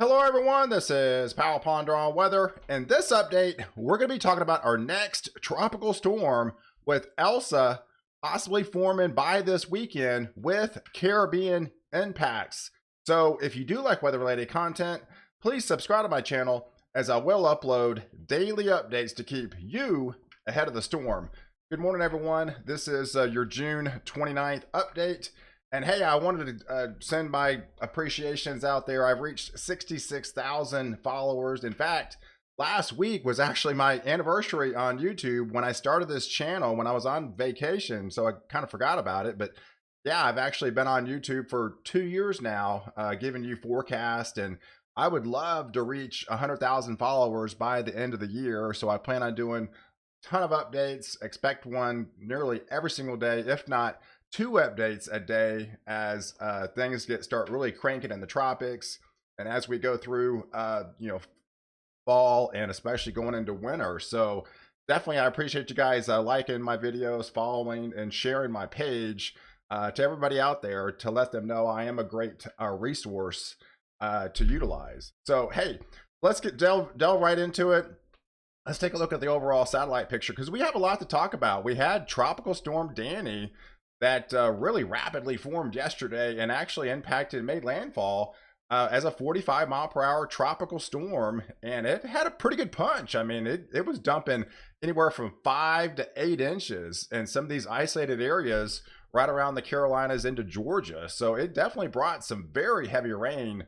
Hello everyone, this is Powell Ponder on Weather. In this update, we're going to be talking about our next tropical storm with Elsa possibly forming by this weekend with Caribbean impacts. So if you do like weather-related content, please subscribe to my channel as I will upload daily updates to keep you ahead of the storm. Good morning everyone, this is your June 29th update. And hey, I wanted to send my appreciations out there. I've reached 66,000 followers. In fact, last week was actually my anniversary on YouTube when I started this channel when I was on vacation. So I kind of forgot about it. But yeah, I've actually been on YouTube for 2 years now, giving you forecast. And I would love to reach 100,000 followers by the end of the year. So I plan on doing a ton of updates. Expect one nearly every single day, if not 2 updates a day as things start really cranking in the tropics, and as we go through fall and especially going into winter. So definitely I appreciate you guys liking my videos, following and sharing my page to everybody out there, to let them know I am a great resource to utilize. So hey, let's delve right into it. Let's take a look at the overall satellite picture, because we have a lot to talk about. We had Tropical Storm Danny that really rapidly formed yesterday and actually made landfall as a 45-mile-per-hour tropical storm, and it had a pretty good punch. I mean, it was dumping anywhere from 5 to 8 inches in some of these isolated areas right around the Carolinas into Georgia. So it definitely brought some very heavy rain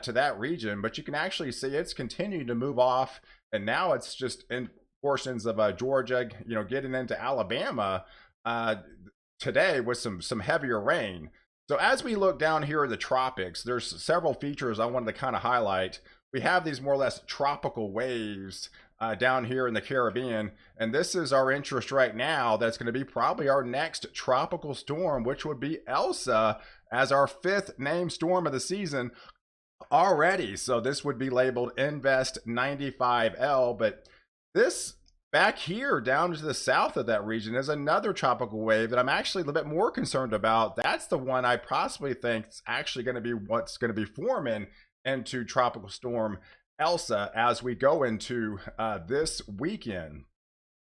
to that region, but you can actually see it's continuing to move off, and now it's just in portions of Georgia, getting into Alabama today with some heavier rain. So as we look down here in the tropics, there's several features I wanted to kind of highlight. We have these more or less tropical waves down here in the Caribbean, and this is our interest right now. That's going to be probably our next tropical storm, which would be Elsa, as our 5th named storm of the season already. So this would be labeled Invest 95L, but this back here down to the south of that region is another tropical wave that I'm actually a little bit more concerned about. That's the one I possibly think is actually going to be what's going to be forming into Tropical Storm Elsa as we go into this weekend.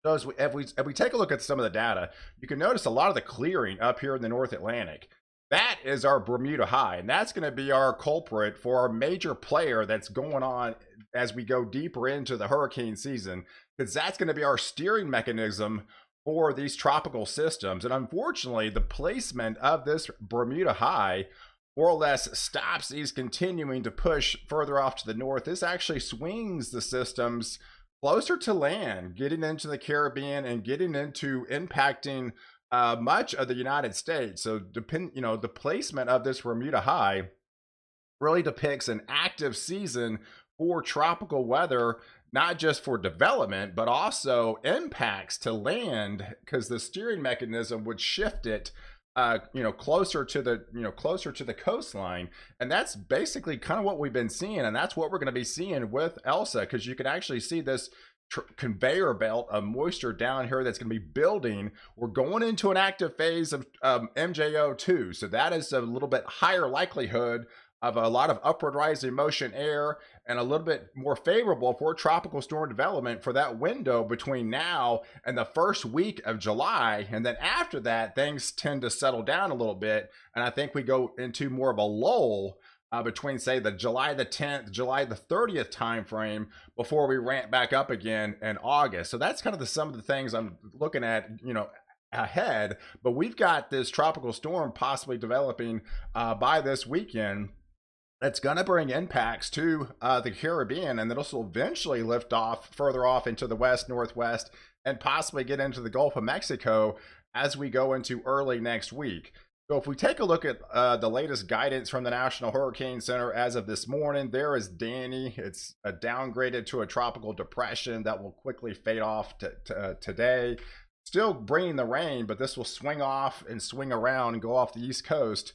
So if we take a look at some of the data, you can notice a lot of the clearing up here in the North Atlantic. That is our Bermuda high, and that's going to be our culprit for our major player that's going on as we go deeper into the hurricane season, because that's going to be our steering mechanism for these tropical systems. And unfortunately, the placement of this Bermuda high more or less stops these continuing to push further off to the north. This actually swings the systems closer to land, getting into the Caribbean and getting into impacting much of the United States. So the placement of this Bermuda high really depicts an active season for tropical weather, not just for development, but also impacts to land, because the steering mechanism would shift it closer to the coastline. And that's basically kind of what we've been seeing, and that's what we're going to be seeing with Elsa, because you can actually see this conveyor belt of moisture down here that's going to be building. We're going into an active phase of MJO2, so that is a little bit higher likelihood of a lot of upward rising motion air, and a little bit more favorable for tropical storm development for that window between now and the first week of July. And then after that, things tend to settle down a little bit, and I think we go into more of a lull between, say, the July the 10th, July the 30th time frame before we ramp back up again in August. So that's kind of some of the things I'm looking at, ahead. But we've got this tropical storm possibly developing by this weekend. That's going to bring impacts to the Caribbean, and this will eventually lift off further off into the west, northwest, and possibly get into the Gulf of Mexico as we go into early next week. So if we take a look at the latest guidance from the National Hurricane Center as of this morning, there is Danny. It's downgraded to a tropical depression that will quickly fade off today. Still bringing the rain, but this will swing off and swing around and go off the East Coast.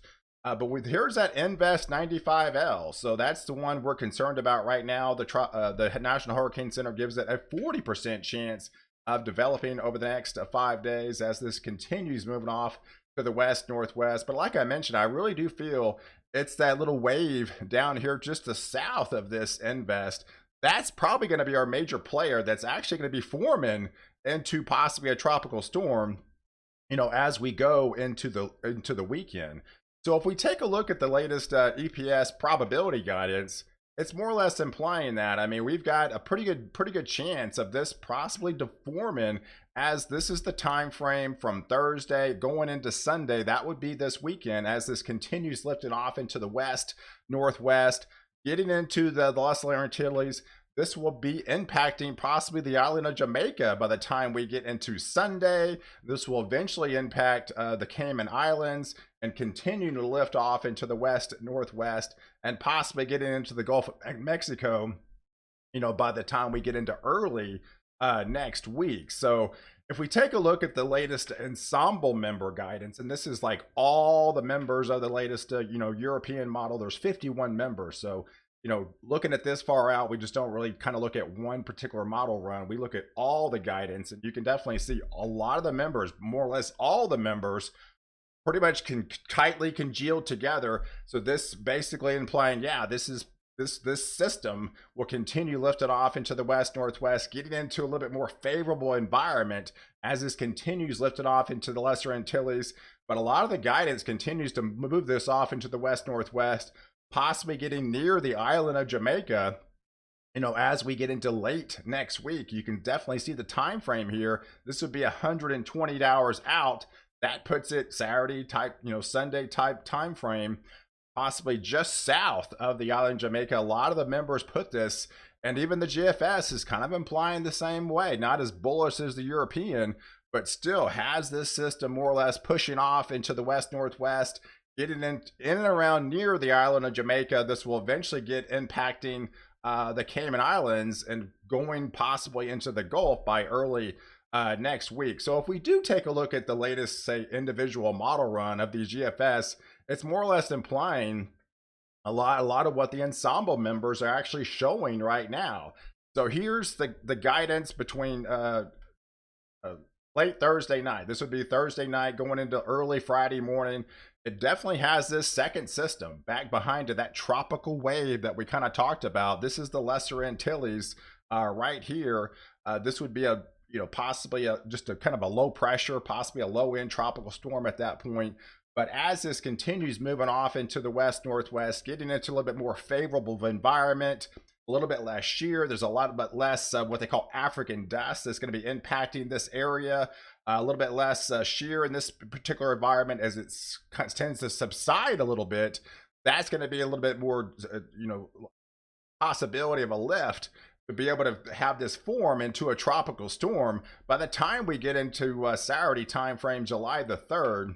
Here's that Invest 95L. So that's the one we're concerned about right now. The National Hurricane Center gives it a 40% chance of developing over the next 5 days as this continues moving off to the west, northwest. But like I mentioned, I really do feel it's that little wave down here just to the south of this invest. That's probably going to be our major player that's actually going to be forming into possibly a tropical storm, you know, as we go into the weekend. So if we take a look at the latest EPS probability guidance, it's more or less implying that, I mean, we've got a pretty good chance of this possibly deforming, as this is the time frame from Thursday going into Sunday. That would be this weekend, as this continues lifting off into the west, northwest, getting into the Lesser Antilles. This will be impacting possibly the island of Jamaica by the time we get into Sunday. This will eventually impact the Cayman Islands and continue to lift off into the west, northwest, and possibly getting into the Gulf of Mexico, you know, by the time we get into early next week. So if we take a look at the latest ensemble member guidance, and this is like all the members of the latest, you know, European model, there's 51 members. So, you know, looking at this far out, we just don't really kind of look at one particular model run. We look at all the guidance, and you can definitely see a lot of the members, more or less all the members, pretty much can tightly congealed together. So this basically implying, yeah, this system will continue lifted off into the west, northwest, getting into a little bit more favorable environment as this continues lifted off into the Lesser Antilles. But a lot of the guidance continues to move this off into the west, northwest, possibly getting near the island of Jamaica, you know, as we get into late next week. You can definitely see the time frame here. This would be 120 hours out. That puts it Saturday type, you know, Sunday type time frame, possibly just south of the island of Jamaica. A lot of the members put this, and even the GFS is kind of implying the same way. Not as bullish as the European, but still has this system more or less pushing off into the west, northwest, getting in and around near the island of Jamaica. This will eventually get impacting the Cayman Islands and going possibly into the Gulf by early next week. So if we do take a look at the latest, say, individual model run of the GFS, it's more or less implying a lot of what the ensemble members are actually showing right now. So here's the guidance between late Thursday night. This would be Thursday night going into early Friday morning. It definitely has this second system back behind it, that tropical wave that we kind of talked about. This is the Lesser Antilles right here. This would be a, you know, possibly just a kind of a low pressure, possibly a low end tropical storm at that point. But as this continues moving off into the west, northwest, getting into a little bit more favorable environment, a little bit less shear, there's a lot bit less what they call African dust that's going to be impacting this area. A little bit less shear in this particular environment as it tends to subside a little bit. That's going to be a little bit more, you know, possibility of a lift to be able to have this form into a tropical storm. By the time we get into Saturday time frame, July the 3rd,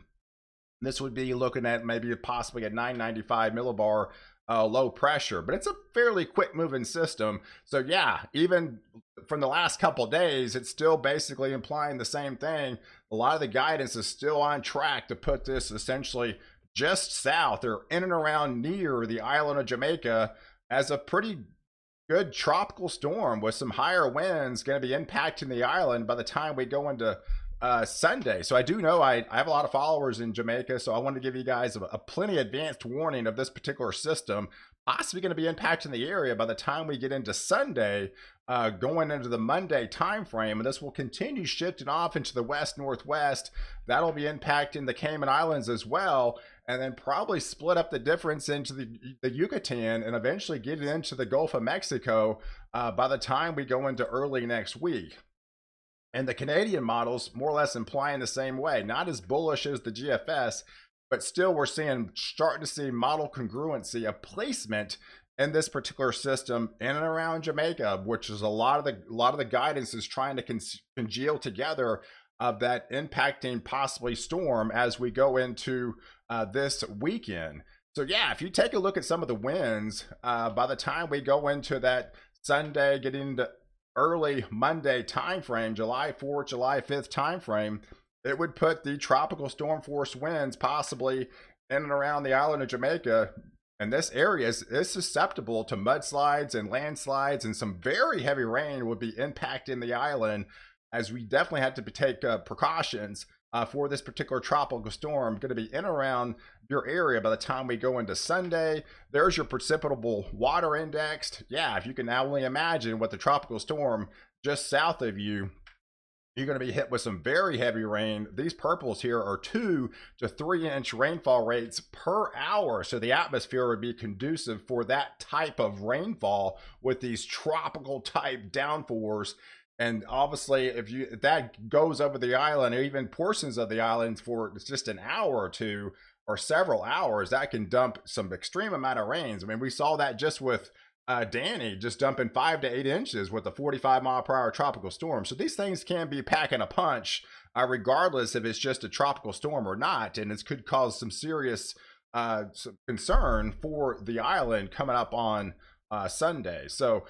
this would be looking at maybe possibly a 995 millibar low pressure, but it's a fairly quick moving system. So yeah, even from the last couple of days, it's still basically implying the same thing. A lot of the guidance is still on track to put this essentially just south or in and around near the island of Jamaica as a pretty good tropical storm with some higher winds going to be impacting the island by the time we go into Sunday. So I do know I have a lot of followers in Jamaica, so I want to give you guys a plenty advanced warning of this particular system possibly going to be impacting the area by the time we get into Sunday, going into the Monday time frame. And this will continue shifting off into the west northwest. That'll be impacting the Cayman Islands as well, and then probably split up the difference into the Yucatan and eventually get it into the Gulf of Mexico by the time we go into early next week. And the Canadian models more or less implying the same way, not as bullish as the GFS, but still we're starting to see model congruency of placement in this particular system in and around Jamaica, which is a lot of the guidance is trying to congeal together of that impacting possibly storm as we go into this weekend. So yeah, if you take a look at some of the winds, by the time we go into that Sunday, getting into early Monday time frame, July 4th, July 5th time frame, it would put the tropical storm force winds possibly in and around the island of Jamaica. And this area is susceptible to mudslides and landslides, and some very heavy rain would be impacting the island, as we definitely have to take precautions for this particular tropical storm going to be in and around your area by the time we go into Sunday. There's your precipitable water index. Yeah, if you can now only imagine what the tropical storm just south of you, you're going to be hit with some very heavy rain. These purples here are 2 to 3 inch rainfall rates per hour. So the atmosphere would be conducive for that type of rainfall with these tropical type downpours. And obviously, if that goes over the island, or even portions of the islands for just an hour or two or several hours, that can dump some extreme amount of rains. I mean, we saw that just with Danny just dumping 5 to 8 inches with a 45-mile-per-hour tropical storm. So these things can be packing a punch, regardless if it's just a tropical storm or not, and it could cause some serious concern for the island coming up on Sunday. So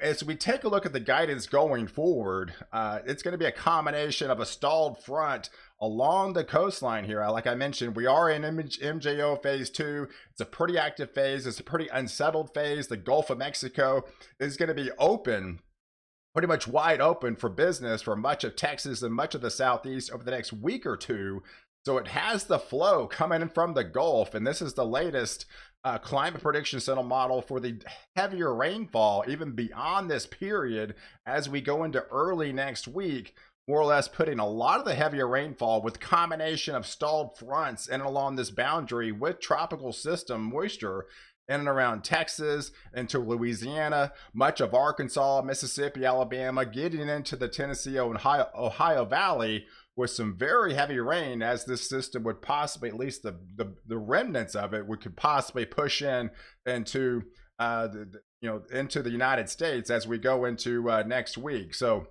as we take a look at the guidance going forward, it's going to be a combination of a stalled front along the coastline here. Like I mentioned, we are in MJO phase 2. It's a pretty active phase. It's a pretty unsettled phase. The Gulf of Mexico is going to be open, pretty much wide open for business for much of Texas and much of the Southeast over the next week or two. So it has the flow coming in from the Gulf, and this is the latest climate prediction center model for the heavier rainfall even beyond this period as we go into early next week, more or less putting a lot of the heavier rainfall with combination of stalled fronts in and along this boundary with tropical system moisture in and around Texas, into Louisiana, much of Arkansas, Mississippi, Alabama, getting into the Tennessee, Ohio Valley with some very heavy rain, as this system would possibly, at least the remnants of it, could possibly push into into the United States as we go into next week. So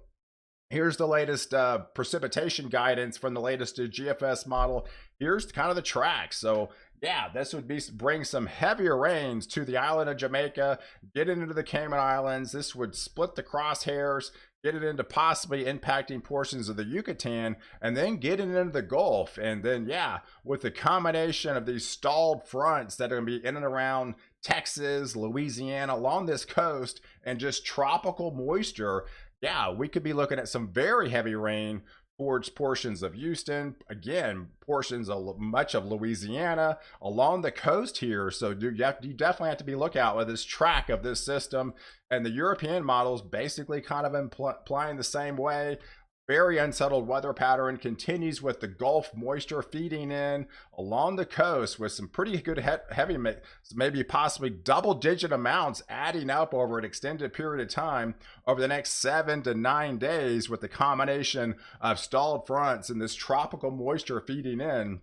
here's the latest precipitation guidance from the latest GFS model. Here's kind of the track. So yeah, this would bring some heavier rains to the island of Jamaica, get into the Cayman Islands. This would split the crosshairs, get it into possibly impacting portions of the Yucatan, and then get it into the Gulf. And then, yeah, with the combination of these stalled fronts that are going to be in and around Texas, Louisiana, along this coast, and just tropical moisture, yeah, we could be looking at some very heavy rain towards portions of Houston, again, portions of much of Louisiana, along the coast here. So you definitely have to be lookout with this track of this system. And the European models basically kind of implying the same way. Very unsettled weather pattern continues with the Gulf moisture feeding in along the coast with some pretty good heavy, maybe possibly double-digit amounts adding up over an extended period of time over the next 7 to 9 days, with the combination of stalled fronts and this tropical moisture feeding in.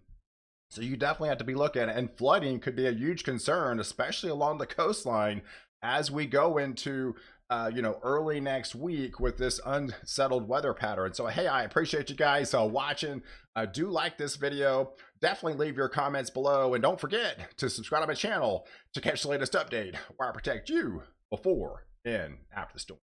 So you definitely have to be looking at it, and flooding could be a huge concern, especially along the coastline as we go into early next week with this unsettled weather pattern. So hey, I appreciate you guys watching. Do like this video, definitely leave your comments below, and don't forget to subscribe to my channel to catch the latest update where I protect you before and after the storm.